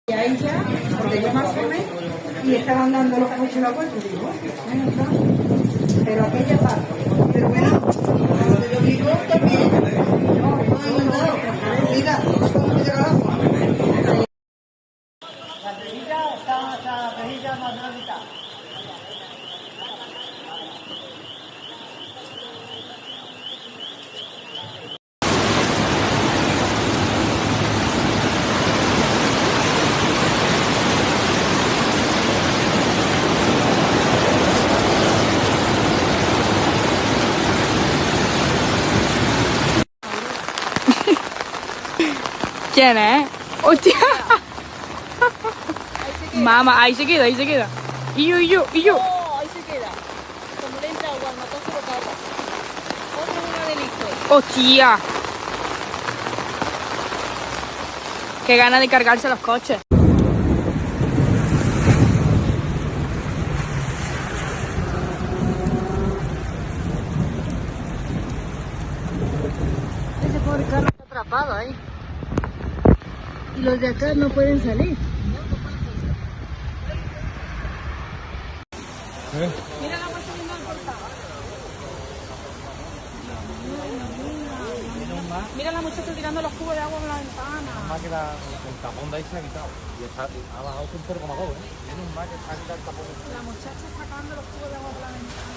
Y ahí ya, porque yo más o menos, y estaban dando los coches la vuelta, y digo, menos mal, pero aquella parte, pero bueno, yo digo también, mira, ¿cómo llega el agua? La rejilla está, la rejilla más blanca. ¿Quién es? ¡Hostia! Mamá, ahí se queda, ahí se queda. Y yo. Oh, ahí se queda. Como le entra agua al motor se lo caga. Otra una de listo. ¡Hostia! Qué ganas de cargarse los coches. Ese pobre carro está atrapado ahí. Y los de acá no pueden salir. Mira la agua subiendo al portal. Mira la muchacha tirando los cubos de agua por la ventana. Más que el tapón de ahí se ha quitado. Y ha bajado un 0,2, ¿eh? Menos mal que se ha quitado el tapón. La muchacha sacando los cubos de agua por la ventana.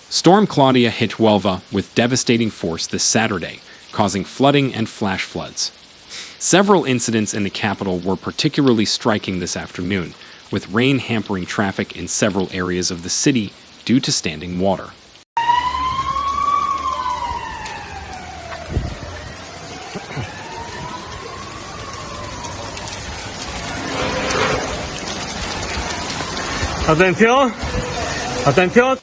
Storm Claudia hit Huelva with devastating force this Saturday, causing flooding and flash floods. Several incidents in the capital were particularly striking this afternoon, with rain hampering traffic in several areas of the city due to standing water. Atención! Atención!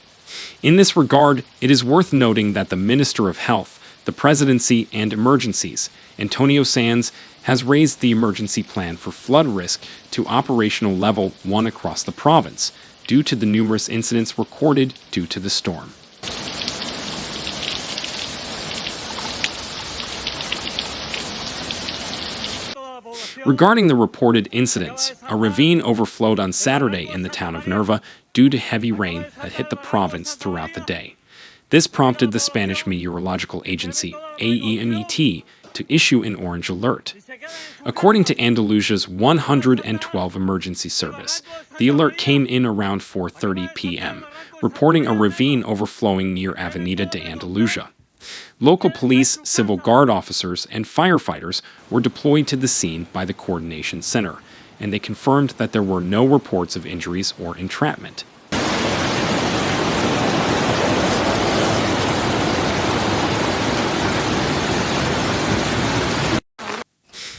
In this regard, it is worth noting that the Minister of Health, the Presidency and Emergencies, Antonio Sanz, has raised the emergency plan for flood risk to operational level 1 across the province, due to the numerous incidents recorded due to the storm. Regarding the reported incidents, a ravine overflowed on Saturday in the town of Nerva due to heavy rain that hit the province throughout the day. This prompted the Spanish meteorological agency, AEMET, to issue an orange alert. According to Andalusia's 112 emergency service, the alert came in around 4:30 p.m., reporting a ravine overflowing near Avenida de Andalusia. Local police, civil guard officers, and firefighters were deployed to the scene by the Coordination Center, and they confirmed that there were no reports of injuries or entrapment.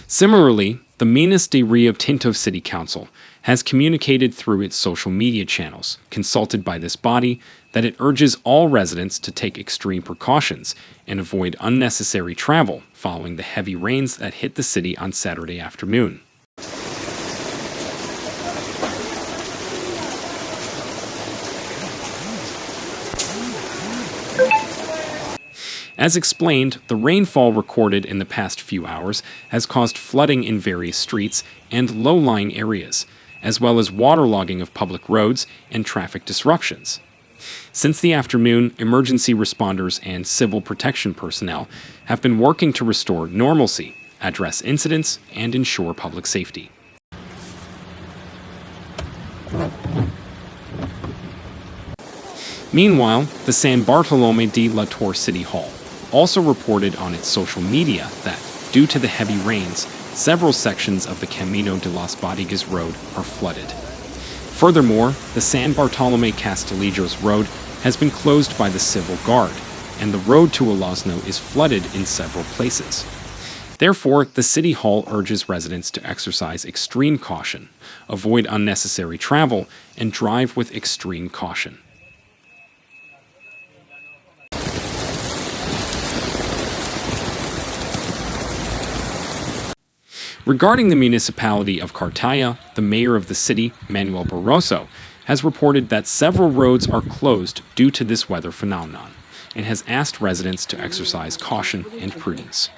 Similarly, the Minas de Rio Tinto City Council has communicated through its social media channels, consulted by this body, that it urges all residents to take extreme precautions and avoid unnecessary travel following the heavy rains that hit the city on Saturday afternoon. As explained, the rainfall recorded in the past few hours has caused flooding in various streets and low-lying areas, as well as waterlogging of public roads and traffic disruptions. Since the afternoon, emergency responders and civil protection personnel have been working to restore normalcy, address incidents, and ensure public safety. Meanwhile, the San Bartolomé de la Torre City Hall also reported on its social media that, due to the heavy rains, several sections of the Camino de las Bodegas road are flooded. Furthermore, the San Bartolomé Castellillos road has been closed by the Civil Guard, and the road to Olosno is flooded in several places. Therefore, the City Hall urges residents to exercise extreme caution, avoid unnecessary travel, and drive with extreme caution. Regarding the municipality of Cartaya, the mayor of the city, Manuel Barroso, has reported that several roads are closed due to this weather phenomenon and has asked residents to exercise caution and prudence.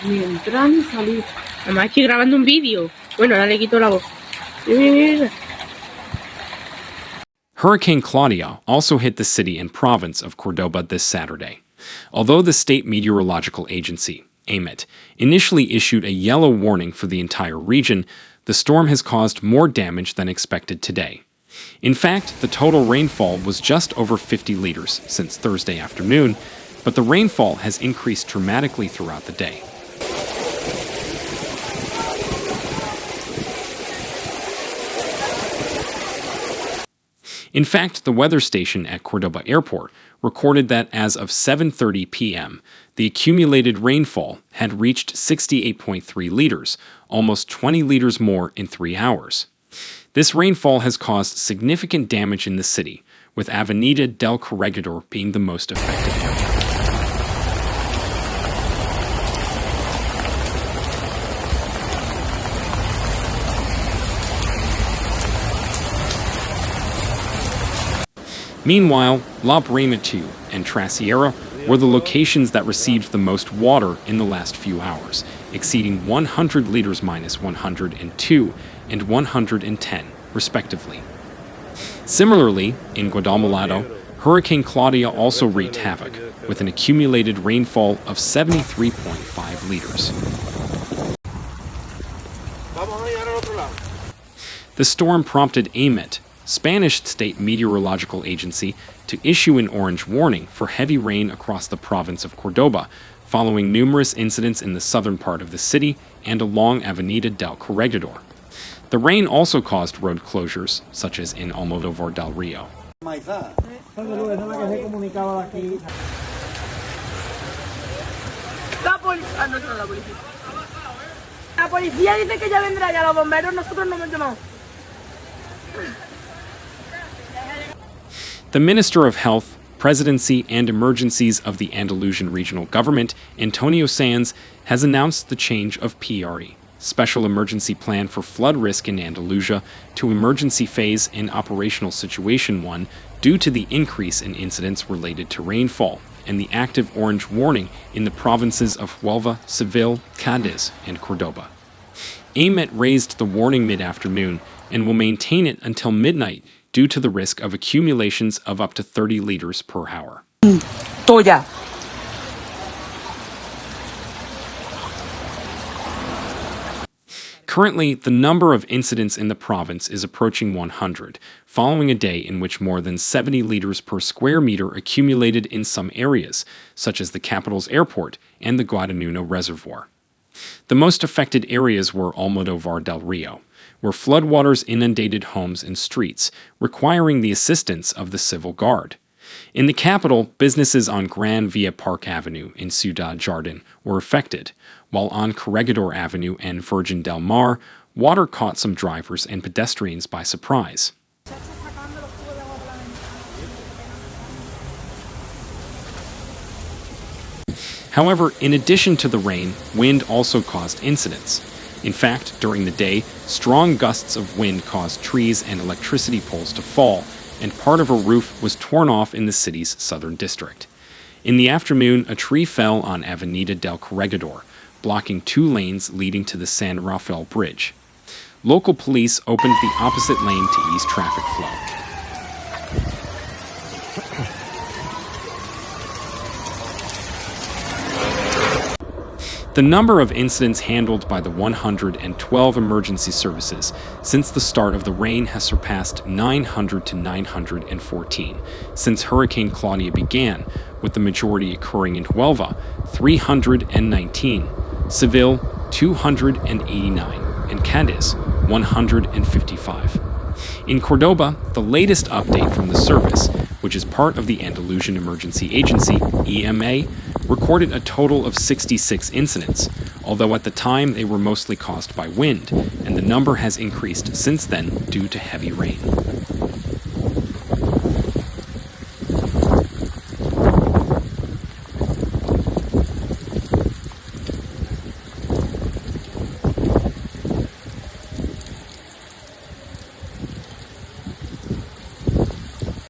Ni entrar ni salir. Además estoy grabando un vídeo. Bueno, ahora le quito la voz. Hurricane Claudia also hit the city and province of Córdoba this Saturday. Although the state meteorological agency, AMET, initially issued a yellow warning for the entire region, the storm has caused more damage than expected today. In fact, the total rainfall was just over 50 liters since Thursday afternoon, but the rainfall has increased dramatically throughout the day. In fact, the weather station at Córdoba Airport recorded that as of 7:30 p.m., the accumulated rainfall had reached 68.3 liters, almost 20 liters more in 3 hours. This rainfall has caused significant damage in the city, with Avenida del Corregidor being the most affected area. Meanwhile, La Brema and Trasiera were the locations that received the most water in the last few hours, exceeding 100 liters minus 102 and 110, respectively. Similarly, in Guadalmolado, Hurricane Claudia also wreaked havoc, with an accumulated rainfall of 73.5 liters. The storm prompted AMET, Spanish state meteorological agency, to issue an orange warning for heavy rain across the province of Córdoba, following numerous incidents in the southern part of the city and along Avenida del Corregidor. The rain also caused road closures, such as in Almodóvar del Río. La policía dice que ya vendrá, ya los bomberos nosotros no hemos llamado. The Minister of Health, Presidency and Emergencies of the Andalusian Regional Government, Antonio Sanz, has announced the change of PRE, Special Emergency Plan for Flood Risk in Andalusia, to Emergency Phase in Operational Situation 1 due to the increase in incidents related to rainfall and the active orange warning in the provinces of Huelva, Sevilla, Cádiz, and Córdoba. AMET raised the warning mid-afternoon and will maintain it until midnight due to the risk of accumulations of up to 30 liters per hour. Toya. Currently, the number of incidents in the province is approaching 100, following a day in which more than 70 liters per square meter accumulated in some areas, such as the capital's airport and the Guadagnino Reservoir. The most affected areas were Almodóvar del Río, where floodwaters inundated homes and streets, requiring the assistance of the Civil Guard. In the capital, businesses on Gran Via Park Avenue in Ciudad Jardín were affected, while on Corregidor Avenue and Virgen del Mar, water caught some drivers and pedestrians by surprise. However, in addition to the rain, wind also caused incidents. In fact, during the day, strong gusts of wind caused trees and electricity poles to fall, and part of a roof was torn off in the city's southern district. In the afternoon, a tree fell on Avenida del Corregidor, blocking 2 lanes leading to the San Rafael Bridge. Local police opened the opposite lane to ease traffic flow. The number of incidents handled by the 112 emergency services since the start of the rain has surpassed 900 to 914 since Hurricane Claudia began, with the majority occurring in Huelva, 319, Seville, 289, and Cádiz, 155. In Córdoba, the latest update from the service, which is part of the Andalusian Emergency Agency, EMA, recorded a total of 66 incidents, although at the time they were mostly caused by wind, and the number has increased since then due to heavy rain.